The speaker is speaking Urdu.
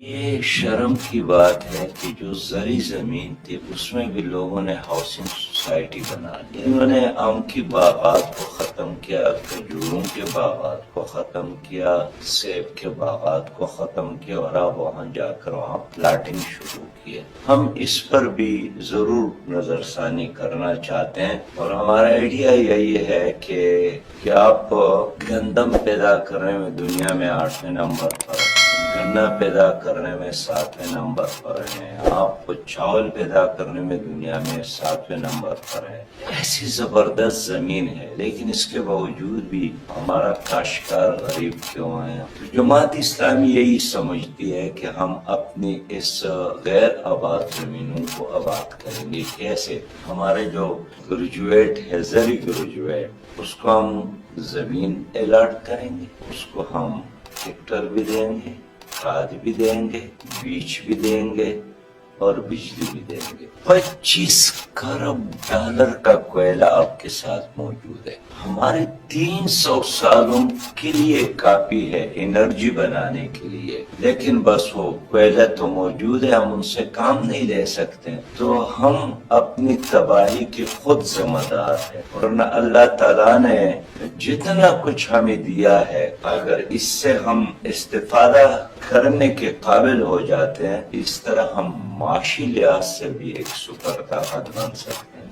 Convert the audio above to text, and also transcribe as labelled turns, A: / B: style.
A: یہ شرم کی بات ہے کہ جو زرعی زمین تھی اس میں بھی لوگوں نے ہاؤسنگ سوسائٹی بنا لی. انہوں نے آم کی باغات کو ختم کیا، کھجوروں کے باغات کو ختم کیا، سیب کے باغات کو ختم کیا، اور اب وہاں جا کر وہاں پلاٹنگ شروع کی ہے. ہم اس پر بھی ضرور نظر ثانی کرنا چاہتے ہیں، اور ہمارا آئیڈیا یہی ہے کہ آپ گندم پیدا کرنے میں دنیا میں 8ویں نمبر پر، گنا پیدا کرنے میں 7ویں نمبر پر ہیں، آپ کو چاول پیدا کرنے میں دنیا میں 7ویں نمبر پر ہے. ایسی زبردست زمین ہے، لیکن اس کے باوجود بھی ہمارا کاشتکار غریب کیوں ہے؟ جماعت اسلامی یہی سمجھتی ہے کہ ہم اپنی اس غیر آباد زمینوں کو آباد کریں گے. کیسے؟ ہمارے جو گریجویٹ ہے، زرعی گریجویٹ، اس کو ہم زمین الاٹ کریں گے، اس کو ہم ٹریکٹر بھی دیں گے، کھاد بھی دیں گے، بیج بھی دیں گے، اور بجلی بھی دیں گے. 25 کروڑ ڈالر کا کوئلہ آپ کے ساتھ موجود ہے. ہمارے 300 سالوں کے لیے کافی ہے انرجی بنانے کے لیے، لیکن بس وہ کوئلہ تو موجود ہے، ہم ان سے کام نہیں لے سکتے. تو ہم اپنی تباہی کے خود ذمہ دار ہیں. ورنہ اللہ تعالیٰ نے جتنا کچھ ہمیں دیا ہے، اگر اس سے ہم استفادہ کرنے کے قابل ہو جاتے ہیں، اس طرح ہم معاشی لحاظ سے بھی ایک سپر طاقت بن سکتے ہیں.